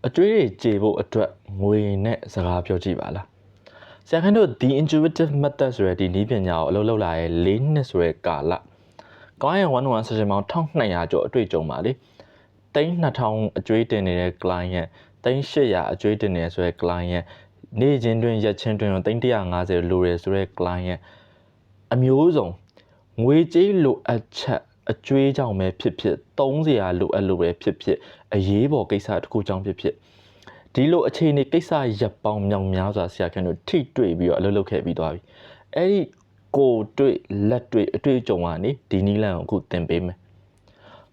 အကျွေးတွေကြေဖို့အတွက်ငွေနဲ့စကားပြောကြည့်ပါလားဆရာခန်းတို့ The Intuitive Method ဆိုတဲ့ဒီနည်းပညာကိုအလုပ်လုပ်လာရဲ့၄နှစ်ဆိုတဲ့ကာလclient 1-1 session ပေါင်း1200ကျော်အတွေ့အကြုံပါလေ3000အကျွေးတင်နေတဲ့ client 3800အကျွေးတင်နေဆိုတဲ့ client နေ့ချင်းတွင်ရက်ချင်းတွင်350လိုရဆိုတဲ့ client အမျိုးစုံငွေကြေးလိုအပ်ချက်အကျွေးကြောင့်ပဲဖြစ်ဖြစ်300လိုအပ်လို့ပဲဖြစ်ဖြစ်အရေးပေါ်ကိစ္စတစ်ခုကြောင့်ဖြစ်ဖြစ်ဒီလိုအခြေအနေကိစ္စရပ်ပေါင်းမြောင်များစွာဆရာခင်တို့ထိတွေ့ပြီးတော့အလုပ်လုပ်ခဲ့ပြီးသွားပြီအဲ့ဒီကိုတွေ့လက်တွေ့အတွေ့အကြုံကနေဒီနည်းလမ်းကိုအခုသင်ပေးမယ်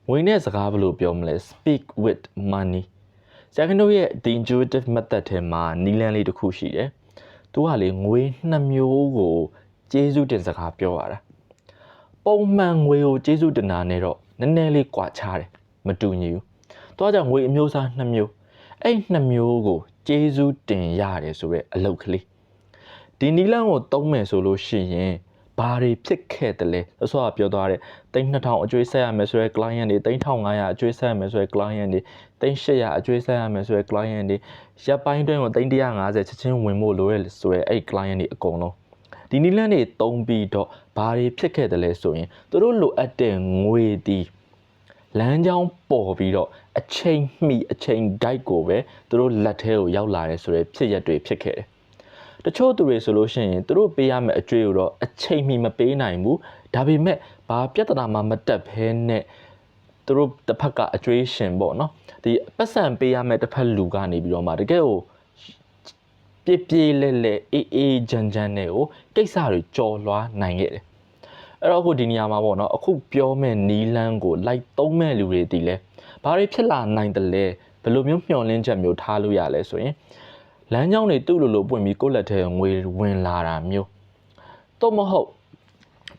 ငွေနဲ့စကားဘယ်လိုပြောမလဲ speak with money ဆရာခင်တို့ရဲ့ The Intuitive Method ထဲမှာနည်းလမ်းလေးတစ်ခုရှိတယ်သူကလေငွေ2မျိုးကိုကျေးဇူးတင်စကားပြောရတာပုံမှန်ငွေကိုကျေးဇူးတင်တာနဲ့တော့နည်းနည်းလေးကွာခြားတယ်မတူညီဘူး။တော့ကြောင့်ငွေအမျိုးအစား2မျိုးအဲ့2မျိုးကိုကျေးဇူးတင်ရတယ်ဆိုရဲအလုပ်ကလေးဒီနီလန်းကိုသုံးမယ်ဆိုလို့ရှိရင်ဘာတွေဖြစ်ခဲ့တယ်လဲဆိုတော့ပြောသွားတဲ့3000အကျွေးဆက်ရမယ်ဆိုရဲ client တွေ3500အကျွေးဆက်ရမယ်ဆိုရဲ client တွေ3800အကျွေးဆက်ရမယ်ဆိုရဲ client တွေရပ်ပိုင်းတွင်းကို350ချက်ချင်းဝင်ဖို့လိုရဲဆိုရဲအဲ့ client တွေအကုန်လုံးဒီနီလန်းတွေသုံးပြီးတော့ဘာတွေဖြစ်ခဲ့တယ်လဲဆိုရင်သူတို့လိုအပ်တဲ့ငွေဒီလမ်းကြောင်းပေါ်ပြီးတော့အချိန်မှီအချိန် guide ကိုပဲသူတို့လက်ထဲကိုရောက်လာတယ်ဆိုတဲ့ဖြစ်ရက်တွေဖြစ်ခဲ့တယ်တချို့သူတွေဆိုလို့ရှိရင်သူတို့ပေးရမယ့်အကျွေးကိုတော့အချိန်မှီမပေးနိုင်ဘူးဒါပေမဲ့ဘာပြဿနာမှမတက်ဘဲနဲ့သူတို့တစ်ဖက်ကအကျွေးရှင်ပေါ့နော်ဒီပတ်စံပေးရမယ့်တစ်ဖက်လူကနေပြီးတော့မှတကယ်ကိုပြေးလဲလဲအေးချမ်းနဲ့ကိုကိစ္စတွေကြော်လွှားနိုင်ခဲ့တယ်အဲ့တော့အခုဒီနေရာမှာပေါ့နော်အခုပြောမဲ့နီးလန်းကိုလိုက်သုံးမဲ့လူတွေဒီလဲဘာတွေဖြစ်လာနိုင်တယ်လဲဘယ်လိုမျိုးမျှော်လင့်ချက်မျိုးထားလို့ရလဲဆိုရင်လမ်းကြောင်းတွေသူ့လိုပွင့်ပြီးကိုယ့်လက်ထဲငွေဝင်လာတာမျိုးတော့မဟုတ်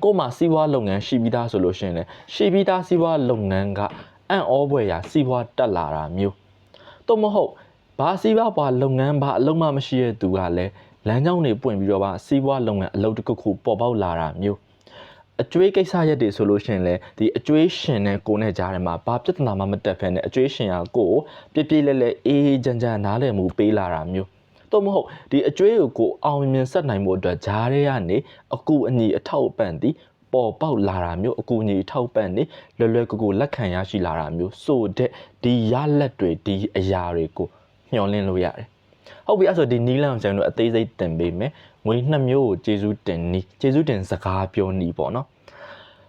ကို့မှာစီးပွားလုပ်ငန်းရှိပြီးသားဆိုလို့ရှိရင်လေရှိပြီးသားစီးပွားလုပ်ငန်းကအံ့ဩဖွယ်ရာစီးပွားတက်လာတာမျိုးတော့မဟုတ်ဘာစီးပွားဘာလုပ်ငန်းဘာအလုံးမမရှိတဲ့သူကလည်းလမ်းကြောင်းတွေပွင့်ပြီးတော့စီးပွားလုပ်ငန်းအလုပ်တစ်ခုပေါ်ပေါက်လာတာမျိုးအကျွေးကိစ္စရက်တွေဆိုလို့ရှိရင်လေဒီအကျွေးရှင်နဲ့ကိုနဲ့ကြားထဲမှာဘာပြဿနာမှမတက်ဖ ೇನೆ အကျွေးရှင်ကကိုပြေးလဲအေးချမ်းနားလည်မှုပေးလာတာမျိုးတော့မဟုတ်ဒီအကျွေးကိုအောင်မြင်ဆက်နိုင်မှုအတွက်ဂျားထဲကနေအကူအညီအထောက်အပံ့ဒီပေါ်ပေါက်လာတာမျိုးအကူအညီအထောက်ပံ့နေလွယ်ကူလက်ခံရရှိလာတာမျိုးဆိုတဲ့ဒီရလက်တွေဒီအရာတွေကိုမျှော်လင့်လို့ရတယ်ဟုတ်ပြီအဲ့ဆိုဒီနီးလန်းကိုကျွန်တော်အသေးစိတ်တင်ပေးမယ်ငွေ2မျိုးကိုကျေးဇူးတင်နီးကျေးဇူးတင်စကားပြောနီးပေါ့နော်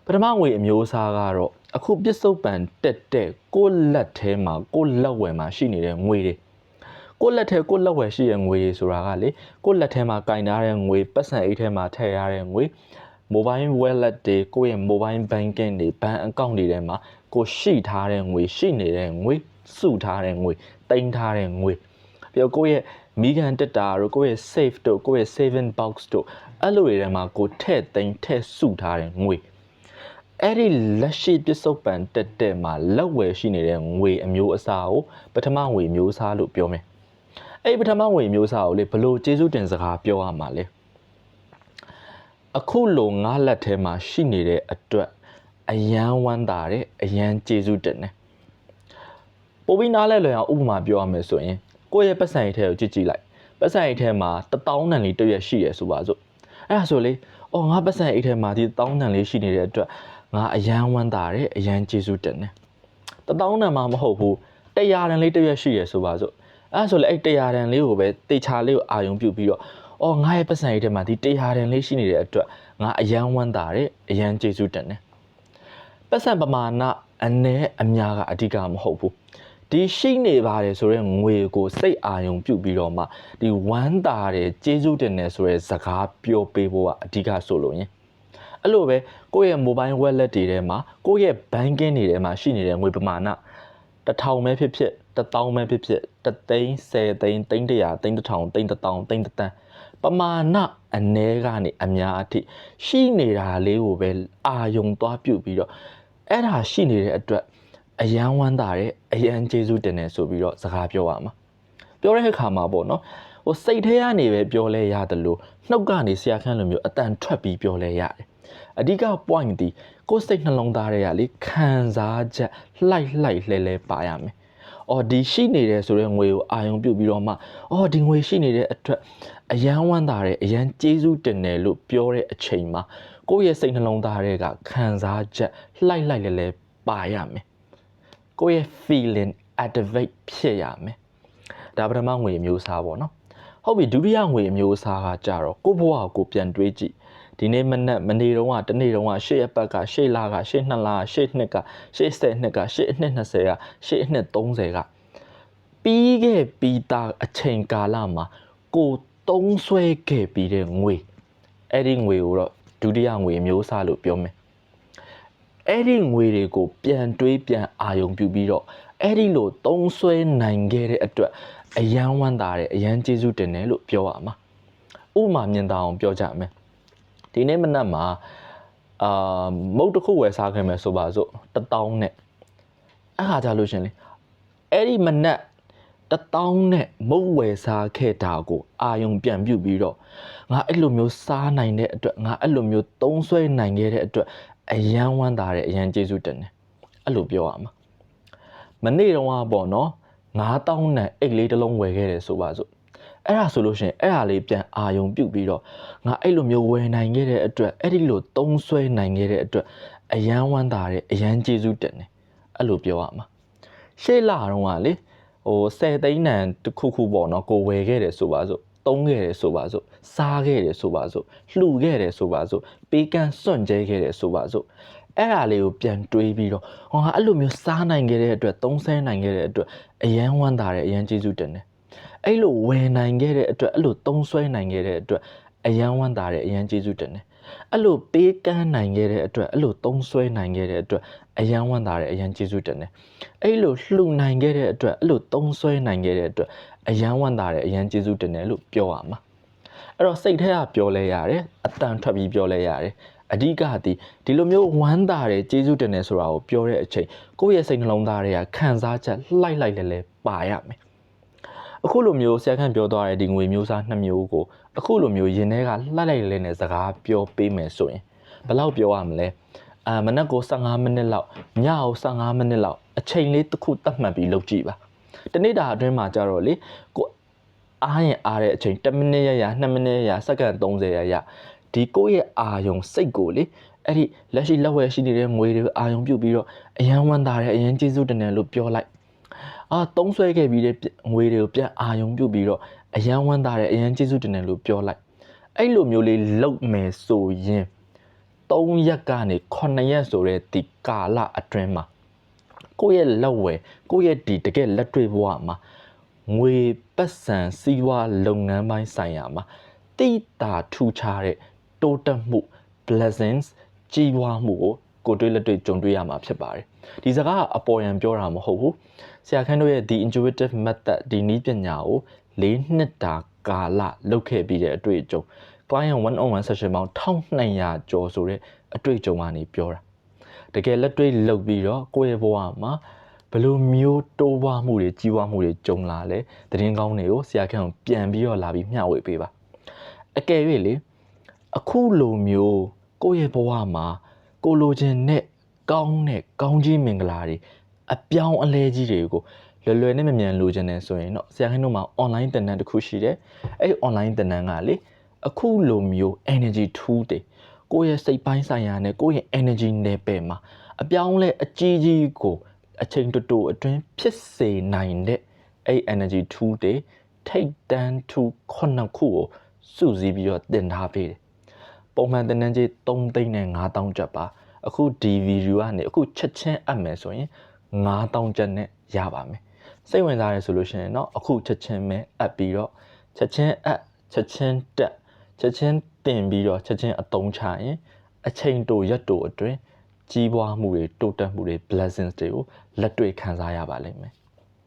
ပထမငွေအမျိုးအစားကတော့အခုပစ္စုပန်တက်တဲ့ကိုလက်ထဲမှာကိုလက်ဝယ်မှာရှိနေတဲ့ငွေတွေကိုလက်ထဲကိုလက်ဝယ်ရှိတဲ့ငွေတွေဆိုတာကလေကိုလက်ထဲမှာကင်ထားတဲ့ငွေပတ်စံအိတ်ထဲမှာထည့်ရတဲ့ငွေ mobile wallet တွေကိုယ့်ရဲ့ mobile banking တွေ bank account တွေထဲမှာကိုရှိထားတဲ့ငွေရှိနေတဲ့ငွေစုထားတဲ့ငွေတင်ထားတဲ့ငွေပြီးတော့ကိုယ့်ရဲ့မိကန်တက်တာတို့ကိုယ့်ရဲ့ safe တို့ကိုယ့်ရဲ့ saving box တို့အဲ့လိုတွေထဲမှာကိုထည့်သိမ်းထည့်စုထားတဲ့ငွေအဲ့ဒီလက်ရှိပစ္စုပန်တက်တဲ့မှာလက်ဝယ်ရှိနေတဲ့ငွေအမျိုးအစားကိုပထမငွေမျိုးစားလို့ပြောမယ်အဲ့ဒီပထမငွေမျိုးစားကိုလေဘလို့ကျေးဇူးတင်စကားပြောရမှာလဲအခုလိုငါးလက်ထဲမှာရှိနေတဲ့အတွက်အယမ်းဝမ်းသာတယ်အယမ်းကျေးဇူးတင်တယ်ပိုပြီးနားလဲလွယ်အောင်ဥပမာပြောရမယ်ဆိုရင်ကိုယ့်ရဲ့ပတ်စံအိတ်ထဲကိုကြည့်လိုက်ပတ်စံအိတ်ထဲမှာ1000တန်လေးတစ်ရက်ရှိရဆိုပါစို့အဲ့ဒါဆိုလေအော်ငါပတ်စံအိတ်ထဲမှာဒီ1000တန်လေးရှိနေတဲ့အတွက်ငါအယမ်းဝမ်းသာတယ်အယမ်းကျေးဇူးတင်တယ်1000တန်မှမဟုတ်ဘူး100တန်လေးတစ်ရက်ရှိရဆိုပါစို့အဲ့ဒါဆိုလေအဲ့100တန်လေးကိုပဲတေချာလေးကိုအာယုံပြုတ်ပြီးတော့အော်ငါရဲ့ပတ်စံအိတ်ထဲမှာဒီ100တန်လေးရှိနေတဲ့အတွက်ငါအယမ်းဝမ်းသာတယ်အယမ်းကျေးဇူးတင်တယ်ပတ်စံပမာဏအနည်းအများကအဓိကမဟုတ်ဘူးဒီရှိနေပါတယ်ဆိုရဲငွေကိုစိတ်အာရုံပြုတ်ပြီးတော့မှဒီဝမ်းသာတယ်ကျေးဇူးတင်တယ်ဆိုရဲစကားပြောပေးဖို့ကအဓိကဆိုလို့ရင်အဲ့လိုပဲကိုယ့်ရဲ့ mobile wallet တွေထဲမှာကိုယ့်ရဲ့ banking တွေထဲမှာရှိနေတဲ့ငွေပမာဏ1000ပဲဖြစ်ဖြစ်1000ပဲဖြစ်ဖြစ်3သိန်း10သိန်း300 1000 1000ပမာဏအနည်းကနေအများအထိရှိနေတာလေးကိုပဲအာယုံသွားပြုတ်ပြီးတော့အဲ့ဒါရှိနေတဲ့အတွက်အယမ်းဝမ်းသာတယ်အယမ်းကျေးဇူးတင်တယ်ဆိုပြီးတော့စကားပြောရမှာပြောတဲ့အခါမှာပေါ့နော်ဟိုစိတ်ထဲကနေပဲပြောလဲရတယ်လို့နှုတ်ကနေဆရာခန့်လိုမျိုးအတန်ထွက်ပြီးပြောလဲရတယ်အဓိက point ဒီကိုယ်စိတ်နှလုံးသားတွေကလေခံစားချက်လှိုက်လှဲပါရမယ် အော်ဒီရှိနေတဲ့ဆိုတဲ့ငွေကိုအာရုံပြုပြီးတော့မှအော်ဒီငွေရှိနေတဲ့အတွက်အယမ်းဝမ်းသာတယ်အယမ်းကျေးဇူးတင်တယ်လို့ပြောတဲ့အချိန်မှာကိုယ့်ရဲ့စိတ်နှလုံးသားတွေကခံစားချက်လှိုက်လဲလဲပါရမယ်ကိုယ့်ရဲ့ feeling activate ဖြစ်ရမယ်ဒါပထမငွေမျိုးစားပေါ့နော်ဟုတ်ပြီဒုတိယငွေမျိုးစားကကြတော့ကိုယ့်ဘဝကိုပြန်တွေးကြည့်ဒီနေ့မနေ့တုန်းကတနေ့တုန်းကရှေ့အပတ်ကရှေ့လကရှေ့2လရှေ့နှစ်ကရှေ့10နှစ်ကရှေ့အနှစ်20ကရှေ့အနှစ်30ကပြီးခဲ့ပြီးသားအချိန်ကာလမှာကိုသုံးဆွဲခဲ့ပြီးတဲ့ငွေအဲ့ဒီငွေကိုတော့ဒုတိယငွေမျိုးစားလို့ပြောမယ်အဲ့ဒီငွေတွေကိုပြန်တွေးပြန်အာရုံပြုပြီးတော့အဲ့ဒီလိုသုံးဆွဲနိုင်ခဲ့တဲ့အတွက်အယမ်းဝမ်းသာတယ်အယမ်းကျေးဇူးတင်တယ်လို့ပြောရမှာဥပမာမြင်သာအောင်ပြောကြမယ်ဒီနေ့မနက်မှာမုတ်တစ်ခုဝယ်စားခဲ့မယ်ဆိုပါစို့1000နဲ့အဲ့ခါကြလို့ရှင်လေအဲ့ဒီမနက်1000နဲ့မုတ်ဝယ်စားခဲ့တာကိုအာယုံပြန်ပြုတ်ပြီးတော့ငါအဲ့လိုမျိုးစားနိုင်တဲ့အတွက်ငါအဲ့လိုမျိုးသုံးဆွဲနိုင်ခဲ့တဲ့အတွက်အယမ်းဝမ်းသာတယ်အယမ်းကျေးဇူးတင်တယ်အဲ့လိုပြောရမှာမနေ့တုန်းကပေါ့နော်9000နဲ့အိတ်လေးတစ်လုံးဝယ်ခဲ့တယ်ဆိုပါစို့အဲ့ဒါဆိုလို့ရှိရင်အဲ့ဒါလေးပြန်အာယုံပြုတ်ပြီးတော့ငါအဲ့လိုမျိုးဝယ်နိုင်ခဲ့တဲ့အတွက်အဲ့ဒီလိုသုံးဆွဲနိုင်ခဲ့တဲ့အတွက်အယမ်းဝမ်းသာတယ်အယမ်းကျေးဇူးတင်တယ်အဲ့လိုပြောရမှာရှေ့လာတော့ကလေ10သိန်းတန်တစ်ခုခုပေါ့နော်ကိုဝယ်ခဲ့တယ်ဆိုပါစို့သုံးခဲ့တယ်ဆိုပါစို့စားခဲ့တယ်ဆိုပါစို့လှူခဲ့တယ်ဆိုပါစို့ပေးကမ်းစွန့်ကြဲခဲ့တယ်ဆိုပါစို့အဲ့ဒါလေးကိုပြန်တွေးပြီးတော့ဟောအဲ့လိုမျိုးစားနိုင်ခဲ့တဲ့အတွက်သုံးဆဲနိုင်ခဲ့တဲ့အတွက်အယမ်းဝမ်းသာတယ်အယမ်းကျေးဇူးတင်တယ်အဲ့လိုဝယ်နိုင်ခဲ့တဲ့အတွက်အဲ့လိုသုံးဆွဲနိုင်ခဲ့တဲ့အတွက်အယမ်းဝမ်းသာတယ်အယမ်းကျေးဇူးတင်တယ်အဲ့လိုပေးကမ်းနိုင်ခဲ့တဲ့အတွက်အဲ့လိုသုံးဆွဲနိုင်ခဲ့တဲ့အတွက်အယမ်းဝမ်းသာတယ်အယမ်းကျေးဇူးတင်တယ်အဲ့လိုလှူနိုင်ခဲ့တဲ့အတွက်အဲ့လိုသုံးဆွဲနိုင်ခဲ့တဲ့အတွက်အယမ်းဝမ်းသာတယ်အယမ်းကျေးဇူးတင်တယ်လို့ပြောရမှာအဲ့တော့စိတ်ထဲကပြောလဲရတယ်အတန်ထွက်ပြီးပြောလဲရတယ်အဓိကဒီလိုမျိုးဝမ်းသာတယ်ကျေးဇူးတင်တယ်ဆိုတာကိုပြောတဲ့အချိန်ကိုယ့်ရဲ့စိတ်နှလုံးသားတွေကခံစားချက်လှိုက်လဲပါရမယ်အခုလိုမျိုးဆရာခန့်ပြောသွားတဲ့ဒီငွေမျိုးစား2မျိုးကိုအခုလိုမျိုးရင်ထဲကလှိုက်လဲနဲ့စကားပြောပေးမယ်ဆိုရင်ဘယ်လောက်ပြောရမလဲမနက်ကို15မိနစ်လောက်ညကို15မိနစ်လောက်အချိန်လေးတစ်ခုသတ်မှတ်ပြီးလုပ်ကြည့်ပါတနေ့တာအတွင်းမှာကြတော့လေကိုအားရင်အားတဲ့အချိန်10မိနစ်ရ2မိနစ်ရစက္ကန့်30ရဒီကိုယ့်ရဲ့အာယုံစိတ်ကိုလေအဲ့ဒီလက်ရှိလက်ဝဲရှိနေတဲ့ငွေတွေအာယုံပြုတ်ပြီးတော့အယံဝမ်းသာတယ်အယံကျေးဇူးတင်တယ်လို့ပြောလိုက်သုံးဆွဲခဲ့ပြီးတဲ့ငွေတွေကိုပြန်အာယုံပြုတ်ပြီးတော့အယံဝမ်းသာတယ်အယံကျေးဇူးတင်တယ်လို့ပြောလိုက်အဲ့လိုမျိုးလေးလုပ်မယ်ဆိုရင်3ရက်ကနေ9ရက်ဆိုတဲ့ဒီကာလအတွင်းမှာကိုယ့်ရဲ့လက်ဝဲကိုယ့်ရဲ့ဒီတကယ်လက်တွေ့ဘဝမှာငွေပတ်စံစီးပွားလုပ်ငန်းပိုင်းဆိုင်ရာမှာတိတာထူခြားတဲ့တိုးတက်မှု blessings ကြီးပွားမှုကိုတွေ့လက်တွေ့ကြုံတွေ့ရမှာဖြစ်ပါတယ်ဒီစကားကအပေါ်ယံပြောတာမဟုတ်ဘူးဆရာခန့်တို့ရဲ့ဒီ intuitive method ဒီနည်းပညာကို4နှစ်တာကာလလုပ်ခဲ့ပြီးတဲ့အတွေ့အကြုံ client 1-on-1 session ပေါင်း1200ကျော်ဆိုတဲ့အတွေ့အကြုံကနေပြောတာတကယ်လက်တွေ့လုပ်ပြီးတော့ကိုယ့်ရဲ့ဘဝမှာဘယ်လိုမျိုးတိုးပွားမှုတွေကြီးပွားမှုတွေကြုံလာလဲသတင်းကောင်းတွေကိုဆရာခန့်ကိုပြန်ပြီးတော့လာပြီးမျှဝေပေးပါအကယ်၍လေအခုလိုမျိုးကိုယ့်ရဲ့ဘဝမှာကိုလိုချင်တဲ့ကောင်းကြီးမင်္ဂလာတွေအပြောင်းအလဲကြီးတွေကိုလွယ်နဲ့မြန်လိုချင်တယ်ဆိုရင်တော့ဆရာခင်းတို့မှာ online သင်တန်းတစ်ခုရှိတယ်အဲ့ online သင်တန်းကလေအခုလိုမျိုး energy tool တွေကိုယ့်ရဲ့စိတ်ပိုင်းဆိုင်ရာနဲ့ကိုယ့်ရဲ့ energy level မှာအပြောင်းလဲအကြီးကိုအချိန်တိုအတွင်းဖြစ်စေနိုင်တဲ့အဲ့ energy tool တွေထိတ်တန်း tool 9ခုကိုစုစည်းပြီးတော့သင်ထားပေးတယ်ပုံမှန်သင်တန်းကြီး3သိန်းနဲ့9000ကျပ်ပါအခုဒီဗီဒီယိုကနေအခုချက်ချင်းအပ်မယ်ဆိုရင်9000ကျပ်နဲ့ရပါမယ်စိတ်ဝင်စားရဆိုလို့ရှိရင်တော့အခုချက်ချင်းပဲအပ်ပြီးတော့ချက်ချင်းအပ်ချက်ချင်းတက်ချက်ချင်းတင်ပြီးတော့ချက်ချင်းအသုံးချရင်အချိန်တိုရက်တိုအတွင်းကြီးပွားမှုတွေတိုးတက်မှုတွေ blessings တွေကိုလက်တွေ့ခံစားရပါလိမ့်မယ်